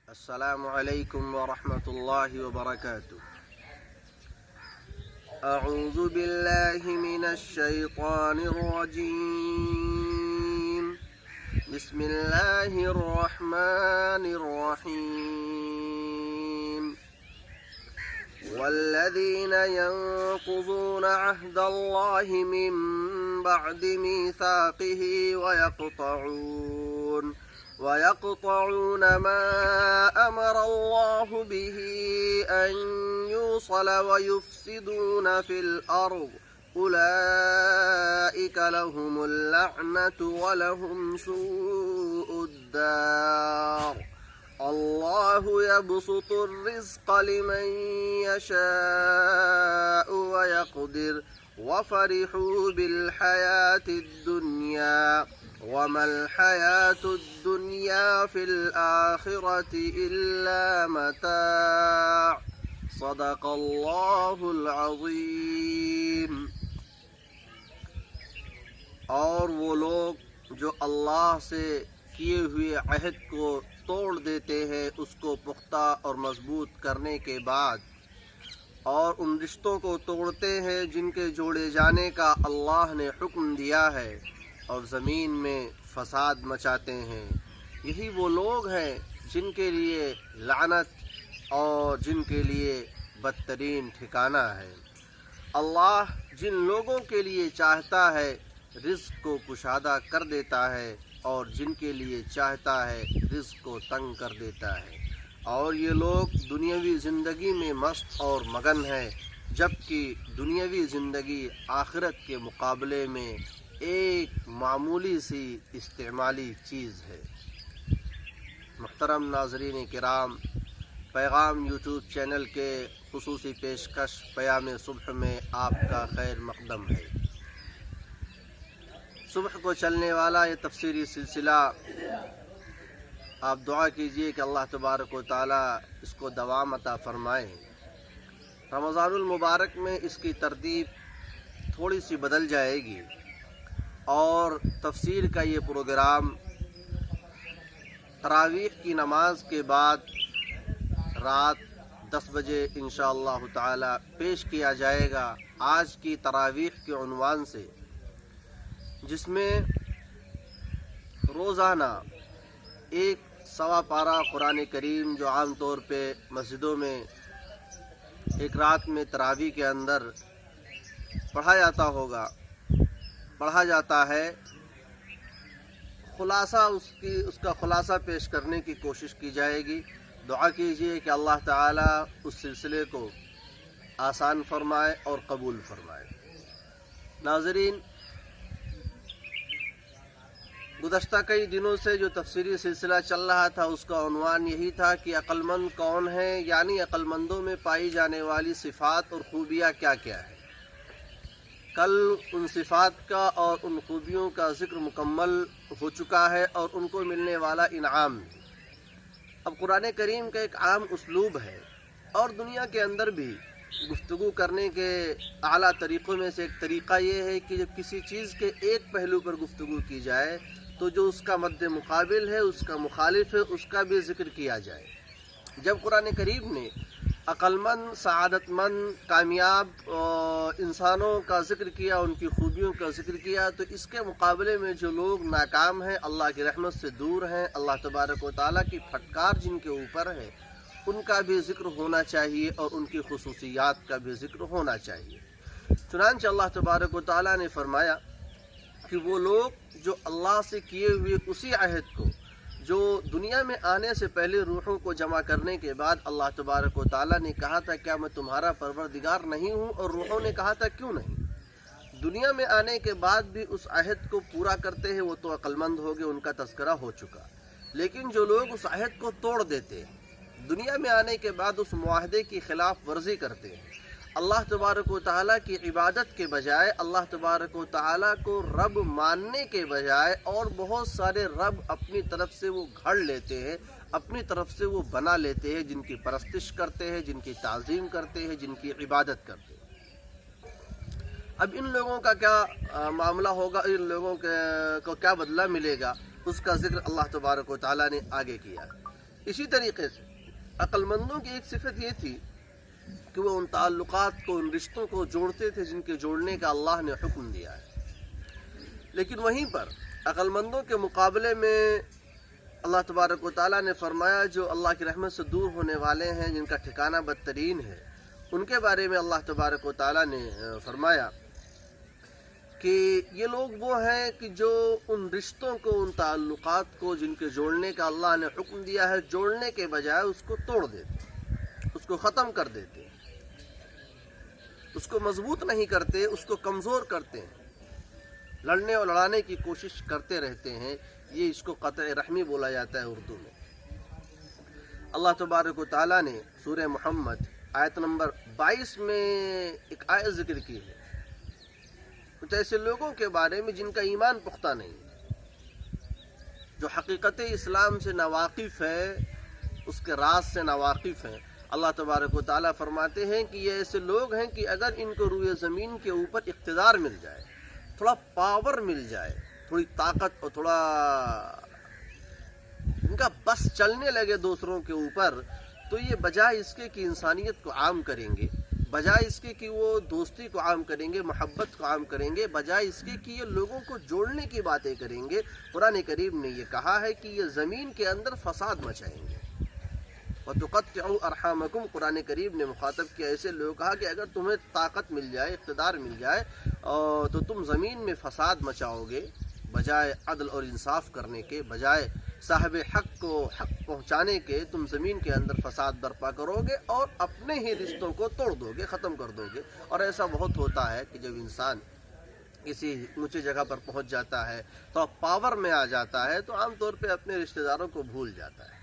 السلام عليكم ورحمة الله وبركاته. أعوذ بالله من الشيطان الرجيم. بسم الله الرحمن الرحيم. والذين ينقضون عهد الله من بعد ميثاقه ويقطعون ما أمر الله به أن يوصل ويفسدون في الأرض أولئك لهم اللعنة ولهم سوء الدار. الله يبسط الرزق لمن يشاء ويقدر وفرحوا بالحياة الدنيا وما الحياة الدنيا في الآخرة إلا متاع. صدق اللہ العظیم. اور وہ لوگ جو اللہ سے کیے ہوئے عہد کو توڑ دیتے ہیں اس کو پختہ اور مضبوط کرنے کے بعد، اور ان رشتوں کو توڑتے ہیں جن کے جوڑے جانے کا اللہ نے حکم دیا ہے، اور زمین میں فساد مچاتے ہیں، یہی وہ لوگ ہیں جن کے لیے لعنت اور جن کے لیے بدترین ٹھکانہ ہے. اللہ جن لوگوں کے لیے چاہتا ہے رزق کو کشادہ کر دیتا ہے، اور جن کے لیے چاہتا ہے رزق کو تنگ کر دیتا ہے. اور یہ لوگ دنیاوی زندگی میں مست اور مگن ہیں، جبکہ دنیاوی زندگی آخرت کے مقابلے میں ایک معمولی سی استعمالی چیز ہے. محترم ناظرین کرام، پیغام یوٹیوب چینل کے خصوصی پیشکش پیام صبح میں آپ کا خیر مقدم ہے. صبح کو چلنے والا یہ تفسیری سلسلہ آپ دعا کیجئے کہ اللہ تبارک و تعالی اس کو دوام عطا فرمائے. رمضان المبارک میں اس کی ترتیب تھوڑی سی بدل جائے گی، اور تفسیر کا یہ پروگرام تراویح کی نماز کے بعد رات 10 بجے انشاءاللہ تعالی پیش کیا جائے گا، آج کی تراویح کے عنوان سے، جس میں روزانہ ایک سوا پارہ قرآن کریم جو عام طور پہ مسجدوں میں ایک رات میں تراویح کے اندر پڑھا جاتا ہے، خلاصہ اس کا خلاصہ پیش کرنے کی کوشش کی جائے گی. دعا کیجئے کہ اللہ تعالی اس سلسلے کو آسان فرمائے اور قبول فرمائے. ناظرین، گزشتہ کئی دنوں سے جو تفسیری سلسلہ چل رہا تھا اس کا عنوان یہی تھا کہ عقل مند کون ہے، یعنی عقل مندوں میں پائی جانے والی صفات اور خوبیاں کیا کیا ہیں. کل ان صفات کا اور ان خوبیوں کا ذکر مکمل ہو چکا ہے، اور ان کو ملنے والا انعام بھی. اب قرآن کریم کا ایک عام اسلوب ہے، اور دنیا کے اندر بھی گفتگو کرنے کے اعلیٰ طریقوں میں سے ایک طریقہ یہ ہے کہ جب کسی چیز کے ایک پہلو پر گفتگو کی جائے تو جو اس کا مد مقابل ہے، اس کا مخالف ہے، اس کا بھی ذکر کیا جائے. جب قرآن کریم نے عقل مند، سعادت مند، کامیاب انسانوں کا ذکر کیا، ان کی خوبیوں کا ذکر کیا، تو اس کے مقابلے میں جو لوگ ناکام ہیں، اللہ کی رحمت سے دور ہیں، اللہ تبارک و تعالیٰ کی پھٹکار جن کے اوپر ہے، ان کا بھی ذکر ہونا چاہیے، اور ان کی خصوصیات کا بھی ذکر ہونا چاہیے. چنانچہ اللہ تبارک و تعالیٰ نے فرمایا کہ وہ لوگ جو اللہ سے کیے ہوئے اسی عہد کو، جو دنیا میں آنے سے پہلے روحوں کو جمع کرنے کے بعد اللہ تبارک و تعالیٰ نے کہا تھا کیا میں تمہارا پروردگار نہیں ہوں، اور روحوں نے کہا تھا کیوں نہیں. دنیا میں آنے کے بعد بھی اس عہد کو پورا کرتے ہیں، وہ تو عقل مند ہو گئے، ان کا تذکرہ ہو چکا. لیکن جو لوگ اس عہد کو توڑ دیتے ہیں، دنیا میں آنے کے بعد اس معاہدے کی خلاف ورزی کرتے ہیں، اللہ تبارک و تعالیٰ کی عبادت کے بجائے، اللہ تبارک و تعالیٰ کو رب ماننے کے بجائے، اور بہت سارے رب اپنی طرف سے وہ گھڑ لیتے ہیں، اپنی طرف سے وہ بنا لیتے ہیں، جن کی پرستش کرتے ہیں، جن کی تعظیم کرتے ہیں، جن کی عبادت کرتے ہیں. اب ان لوگوں کا کیا معاملہ ہوگا، ان لوگوں کو کیا بدلہ ملے گا، اس کا ذکر اللہ تبارک و تعالیٰ نے آگے کیا. اسی طریقے سے عقل مندوں کی ایک صفت یہ تھی کہ وہ ان تعلقات کو، ان رشتوں کو جوڑتے تھے جن کے جوڑنے کا اللہ نے حکم دیا ہے. لیکن وہیں پر عقل مندوں کے مقابلے میں اللہ تبارک و تعالیٰ نے فرمایا جو اللہ کی رحمت سے دور ہونے والے ہیں، جن کا ٹھکانہ بدترین ہے، ان کے بارے میں اللہ تبارک و تعالیٰ نے فرمایا کہ یہ لوگ وہ ہیں کہ جو ان رشتوں کو، ان تعلقات کو جن کے جوڑنے کا اللہ نے حکم دیا ہے، جوڑنے کے بجائے اس کو توڑ دیتے، اس کو ختم کر دیتے، اس کو مضبوط نہیں کرتے، اس کو کمزور کرتے ہیں، لڑنے اور لڑانے کی کوشش کرتے رہتے ہیں. یہ اس کو قطع رحمی بولا جاتا ہے اردو میں. اللہ تبارک و تعالیٰ نے سورہ محمد آیت نمبر 22 میں ایک آیت ذکر کی ہے کچھ ایسے لوگوں کے بارے میں جن کا ایمان پختہ نہیں، جو حقیقت اسلام سے ناواقف ہے، اس کے راز سے ناواقف ہیں. اللہ تبارک و تعالیٰ فرماتے ہیں کہ یہ ایسے لوگ ہیں کہ اگر ان کو روئے زمین کے اوپر اقتدار مل جائے، تھوڑا پاور مل جائے، تھوڑی طاقت اور تھوڑا ان کا بس چلنے لگے دوسروں کے اوپر، تو یہ بجائے اس کے کہ انسانیت کو عام کریں گے، بجائے اس کے کہ وہ دوستی کو عام کریں گے، محبت کو عام کریں گے، بجائے اس کے کہ یہ لوگوں کو جوڑنے کی باتیں کریں گے، قرآن کریم نے یہ کہا ہے کہ یہ زمین کے اندر فساد مچائیں گے. وَتُقَطِّعُوا أَرْحَامَكُمْ قرآن کریم نے مخاطب کیا ایسے لوگ، کہا کہ اگر تمہیں طاقت مل جائے، اقتدار مل جائے تو تم زمین میں فساد مچاؤ گے، بجائے عدل اور انصاف کرنے کے، بجائے صاحب حق کو حق پہنچانے کے، تم زمین کے اندر فساد برپا کرو گے اور اپنے ہی رشتوں کو توڑ دو گے، ختم کر دو گے. اور ایسا بہت ہوتا ہے کہ جب انسان کسی اونچی جگہ پر پہنچ جاتا ہے تو پاور میں آ جاتا ہے تو عام طور پہ اپنے رشتہ داروں کو بھول جاتا ہے،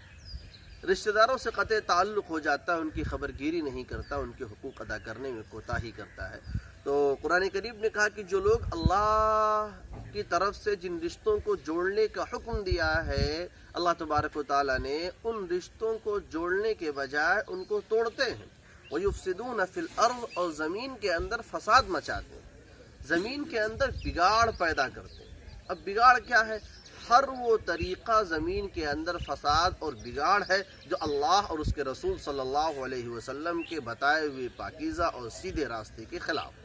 رشتہ داروں سے قطع تعلق ہو جاتا ہے، ان کی خبرگیری نہیں کرتا، ان کے حقوق ادا کرنے میں کوتاہی کرتا ہے. تو قرآن کریم نے کہا کہ جو لوگ اللہ کی طرف سے جن رشتوں کو جوڑنے کا حکم دیا ہے، اللہ تبارک و تعالیٰ نے ان رشتوں کو جوڑنے کے بجائے ان کو توڑتے ہیں. وَيُفْسِدُونَ فِي الْأَرْضِ اور زمین کے اندر فساد مچاتے ہیں، زمین کے اندر بگاڑ پیدا کرتے ہیں. اب بگاڑ کیا ہے؟ ہر وہ طریقہ زمین کے اندر فساد اور بگاڑ ہے جو اللہ اور اس کے رسول صلی اللہ علیہ وسلم کے بتائے ہوئے پاکیزہ اور سیدھے راستے کے خلاف ہے.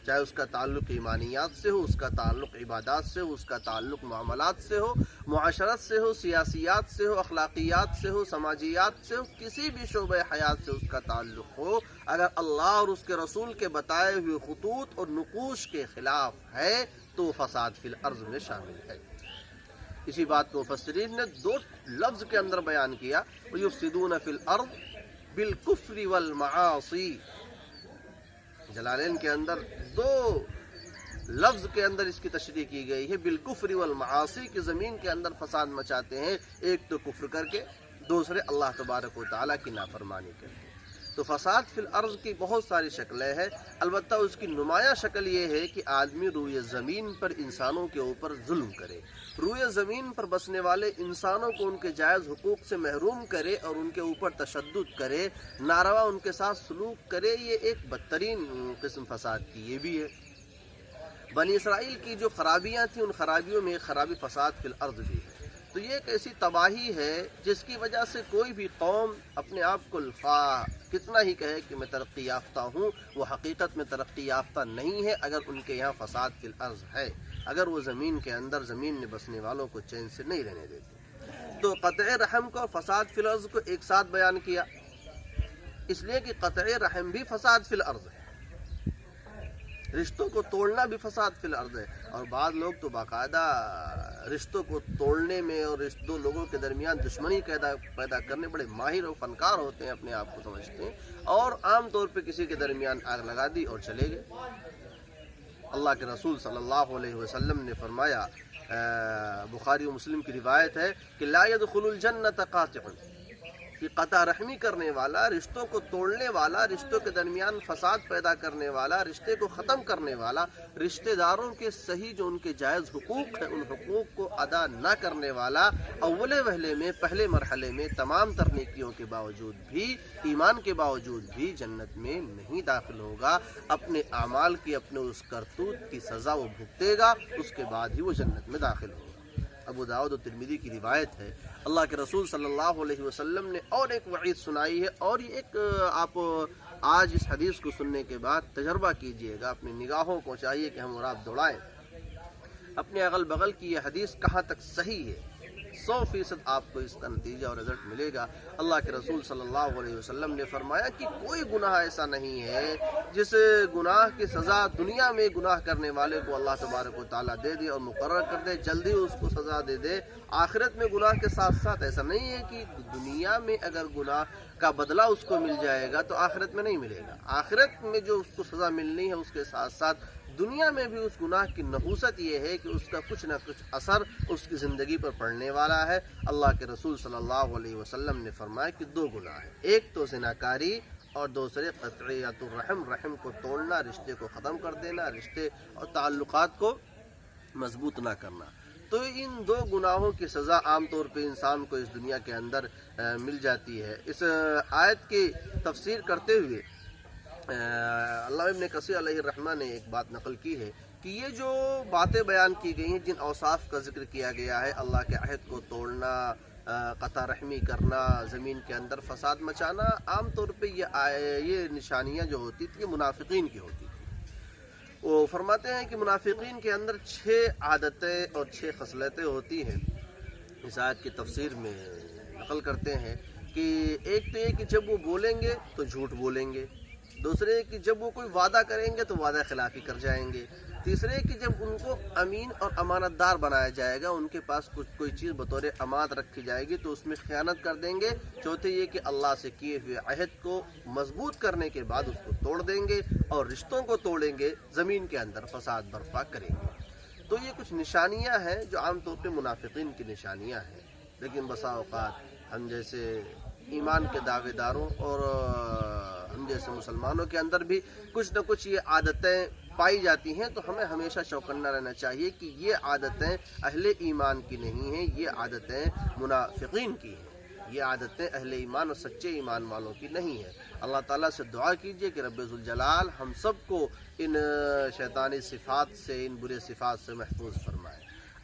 چاہے اس کا تعلق ایمانیات سے ہو، اس کا تعلق عبادات سے ہو، اس کا تعلق معاملات سے ہو، معاشرت سے ہو، سیاسیات سے ہو، اخلاقیات سے ہو، سماجیات سے ہو، کسی بھی شعبہ حیات سے اس کا تعلق ہو، اگر اللہ اور اس کے رسول کے بتائے ہوئے خطوط اور نقوش کے خلاف ہے تو فساد فی الارض میں شامل ہے. اسی بات کو مفسرین نے دو لفظ کے اندر بیان کیا، وَيُفْسِدُونَ فِي الْأَرْضِ بِالْكُفْرِ وَالْمَعَاصِي. جلالین کے اندر دو لفظ کے اندر اس کی تشریح کی گئی ہے، بالکفر والمعاصی، کی زمین کے اندر فساد مچاتے ہیں، ایک تو کفر کر کے، دوسرے اللہ تبارک و تعالیٰ کی نافرمانی کر کے. تو فساد فی الارض کی بہت ساری شکلیں ہیں، البتہ اس کی نمایاں شکل یہ ہے کہ آدمی روئے زمین پر انسانوں کے اوپر ظلم کرے، روئے زمین پر بسنے والے انسانوں کو ان کے جائز حقوق سے محروم کرے اور ان کے اوپر تشدد کرے، ناروا ان کے ساتھ سلوک کرے. یہ ایک بدترین قسم فساد کی یہ بھی ہے. بنی اسرائیل کی جو خرابیاں تھیں، ان خرابیوں میں ایک خرابی فساد فی الارض بھی ہے. تو یہ ایک ایسی تباہی ہے جس کی وجہ سے کوئی بھی قوم اپنے آپ کو کتنا ہی کہے کہ میں ترقی یافتہ ہوں، وہ حقیقت میں ترقی یافتہ نہیں ہے اگر ان کے یہاں فساد فی الارض ہے، اگر وہ زمین کے اندر زمین میں بسنے والوں کو چین سے نہیں رہنے دیتے. تو قطع رحم کو، فساد فی الارض کو ایک ساتھ بیان کیا، اس لیے کہ قطع رحم بھی فساد فی الارض ہے، رشتوں کو توڑنا بھی فساد فی الارض ہے. اور بعض لوگ تو باقاعدہ رشتوں کو توڑنے میں اور دو لوگوں کے درمیان دشمنی پیدا کرنے بڑے ماہر اور فنکار ہوتے ہیں، اپنے آپ کو سمجھتے ہیں، اور عام طور پہ کسی کے درمیان آگ لگا دی اور چلے گئے. اللہ کے رسول صلی اللہ علیہ وسلم نے فرمایا، بخاری و مسلم کی روایت ہے کہ لا يدخل الجنت قاطع، کہ قطع رحمی کرنے والا، رشتوں کو توڑنے والا، رشتوں کے درمیان فساد پیدا کرنے والا، رشتے کو ختم کرنے والا، رشتہ داروں کے صحیح جو ان کے جائز حقوق ہیں ان حقوق کو ادا نہ کرنے والا، اول وہلے میں، پہلے مرحلے میں تمام تر نیکیوں کے باوجود بھی، ایمان کے باوجود بھی جنت میں نہیں داخل ہوگا. اپنے اعمال کی، اپنے اس کرتوت کی سزا وہ بھگتے گا، اس کے بعد ہی وہ جنت میں داخل ہوگا. ابو داؤد و ترمذی کی روایت ہے، اللہ کے رسول صلی اللہ علیہ وسلم نے اور ایک وعید سنائی ہے، اور یہ ایک آپ آج اس حدیث کو سننے کے بعد تجربہ کیجئے گا، اپنی نگاہوں کو چاہیے کہ ہم اور آپ دوڑائیں اپنے اغل بغل کی یہ حدیث کہاں تک صحیح ہے، 100% آپ کو اس کا نتیجہ اور رزلٹ ملے گا۔ اللہ کے رسول صلی اللہ علیہ وسلم نے فرمایا کہ کوئی گناہ ایسا نہیں ہے جس گناہ کی سزا دنیا میں گناہ کرنے والے کو اللہ تبارک و تعالیٰ دے دے اور مقرر کر دے، جلدی اس کو سزا دے دے، آخرت میں گناہ کے ساتھ ساتھ ایسا نہیں ہے کہ دنیا میں اگر گناہ کا بدلہ اس کو مل جائے گا تو آخرت میں نہیں ملے گا، آخرت میں جو اس کو سزا ملنی ہے اس کے ساتھ ساتھ دنیا میں بھی اس گناہ کی نحوست یہ ہے کہ اس کا کچھ نہ کچھ اثر اس کی زندگی پر پڑنے والا ہے۔ اللہ کے رسول صلی اللہ علیہ وسلم نے فرمایا کہ 2 گناہ ہیں، ایک تو زناکاری اور دوسرے قطعیت الرحم، رحم کو توڑنا، رشتے کو ختم کر دینا، رشتے اور تعلقات کو مضبوط نہ کرنا۔ تو ان 2 گناہوں کی سزا عام طور پہ انسان کو اس دنیا کے اندر مل جاتی ہے۔ اس آیت کی تفسیر کرتے ہوئے علامہ ابن کثیر علیہ الرحمہ نے ایک بات نقل کی ہے کہ یہ جو باتیں بیان کی گئی ہیں، جن اوصاف کا ذکر کیا گیا ہے، اللہ کے عہد کو توڑنا، قطع رحمی کرنا، زمین کے اندر فساد مچانا، عام طور پہ یہ نشانیاں جو ہوتی تھیں یہ منافقین کی ہوتی تھیں۔ وہ فرماتے ہیں کہ منافقین کے اندر 6 عادتیں اور 6 خصلتیں ہوتی ہیں۔ اس آیت کی تفسیر میں نقل کرتے ہیں کہ ایک تو یہ کہ جب وہ بولیں گے تو جھوٹ بولیں گے، دوسرے کہ جب وہ کوئی وعدہ کریں گے تو وعدہ خلافی کر جائیں گے، تیسرے کہ جب ان کو امین اور امانت دار بنایا جائے گا، ان کے پاس کوئی چیز بطور امانت رکھی جائے گی تو اس میں خیانت کر دیں گے، چوتھے یہ کہ اللہ سے کیے ہوئے عہد کو مضبوط کرنے کے بعد اس کو توڑ دیں گے اور رشتوں کو توڑیں گے، زمین کے اندر فساد برپا کریں گے۔ تو یہ کچھ نشانیاں ہیں جو عام طور پہ منافقین کی نشانیاں ہیں، لیکن بسا اوقات ہم جیسے ایمان کے دعوے داروں اور ہم جیسے مسلمانوں کے اندر بھی کچھ نہ کچھ یہ عادتیں پائی جاتی ہیں، تو ہمیں ہمیشہ چوکنا رہنا چاہیے کہ یہ عادتیں اہل ایمان کی نہیں ہیں، یہ عادتیں منافقین کی ہیں، یہ عادتیں اہل ایمان اور سچے ایمان والوں کی نہیں ہیں۔ اللہ تعالیٰ سے دعا کیجئے کہ رب ذوالجلال ہم سب کو ان شیطانی صفات سے، ان برے صفات سے محفوظ فرمائے۔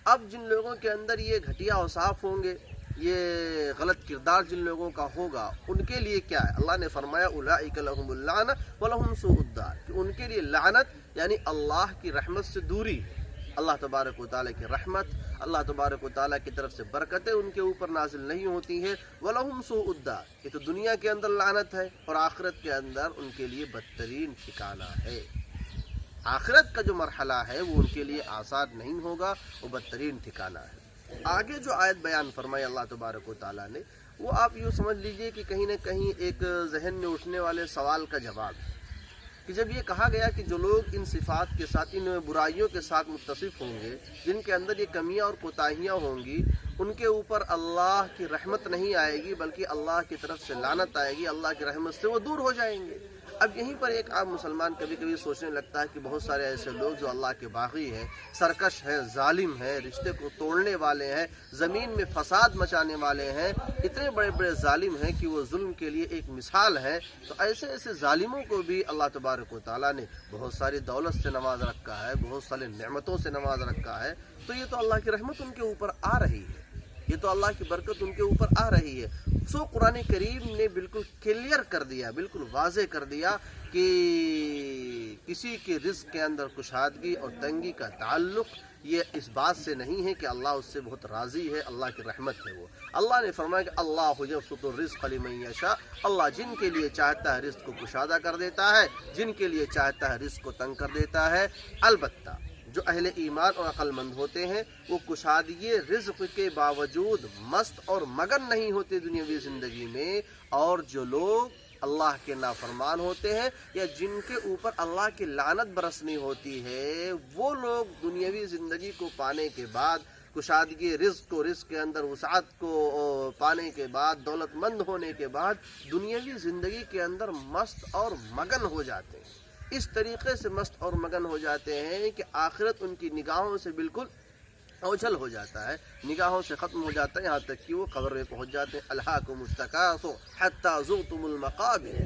اب جن لوگوں کے اندر یہ گھٹیا اوصاف ہوں گے، یہ غلط کردار جن لوگوں کا ہوگا، ان کے لیے کیا ہے؟ اللہ نے فرمایا اولئک لہم اللعنہ ولہم سوء الدار، کہ ان کے لیے لعنت یعنی اللہ کی رحمت سے دوری ہے۔ اللہ تبارک و تعالیٰ کی رحمت، اللہ تبارک و تعالیٰ کی طرف سے برکتیں ان کے اوپر نازل نہیں ہوتی ہیں۔ وَلَهُمْ سُوءُ الدَّارِ، یہ تو دنیا کے اندر لعنت ہے، اور آخرت کے اندر ان کے لیے بدترین ٹھکانہ ہے۔ آخرت کا جو مرحلہ ہے وہ ان کے لیے آسان نہیں ہوگا، وہ بدترین ٹھکانہ ہے۔ آگے جو آیت بیان فرمائی اللہ تبارک و تعالیٰ نے، وہ آپ یوں سمجھ لیجئے کہ کہیں نہ کہیں ایک ذہن میں اٹھنے والے سوال کا جواب ہے کہ جب یہ کہا گیا کہ جو لوگ ان صفات کے ساتھ، ان برائیوں کے ساتھ متصف ہوں گے، جن کے اندر یہ کمیاں اور کوتاہیاں ہوں گی، ان کے اوپر اللہ کی رحمت نہیں آئے گی بلکہ اللہ کی طرف سے لعنت آئے گی، اللہ کی رحمت سے وہ دور ہو جائیں گے۔ اب یہیں پر ایک عام مسلمان کبھی کبھی سوچنے لگتا ہے کہ بہت سارے ایسے لوگ جو اللہ کے باغی ہیں، سرکش ہیں، ظالم ہیں، رشتے کو توڑنے والے ہیں، زمین میں فساد مچانے والے ہیں، اتنے بڑے بڑے ظالم ہیں کہ وہ ظلم کے لیے ایک مثال ہے، تو ایسے ظالموں کو بھی اللہ تبارک و تعالیٰ نے بہت ساری دولت سے نواز رکھا ہے، بہت ساری نعمتوں سے نواز رکھا ہے، تو یہ تو اللہ کی رحمت ان کے اوپر آ رہی ہے، یہ تو اللہ کی برکت ان کے اوپر آ رہی ہے۔ سو قرآن کریم نے بالکل کلیئر کر دیا، بالکل واضح کر دیا کہ کسی کے رزق کے اندر کشادگی اور تنگی کا تعلق یہ اس بات سے نہیں ہے کہ اللہ اس سے بہت راضی ہے، اللہ کی رحمت ہے وہ۔ اللہ نے فرمایا کہ اللہ یبسط الرزق لمن یشاء، اللہ جن کے لیے چاہتا ہے رزق کو کشادہ کر دیتا ہے، جن کے لیے چاہتا ہے رزق کو تنگ کر دیتا ہے۔ البتہ جو اہل ایمان اور عقل مند ہوتے ہیں وہ کشادگی رزق کے باوجود مست اور مگن نہیں ہوتے دنیاوی زندگی میں، اور جو لوگ اللہ کے نافرمان ہوتے ہیں یا جن کے اوپر اللہ کی لعنت برسنی ہوتی ہے، وہ لوگ دنیاوی زندگی کو پانے کے بعد، کشادگی رزق کو، رزق کے اندر وسعت کو پانے کے بعد، دولت مند ہونے کے بعد دنیاوی زندگی کے اندر مست اور مگن ہو جاتے ہیں، اس طریقے سے مست اور مگن ہو جاتے ہیں کہ آخرت ان کی نگاہوں سے بالکل اوجھل ہو جاتا ہے، نگاہوں سے ختم ہو جاتا ہے، یہاں تک کہ وہ قبر میں پہنچ جاتے ہیں۔ الہاکم التکاثر حتی زرتم المقابر،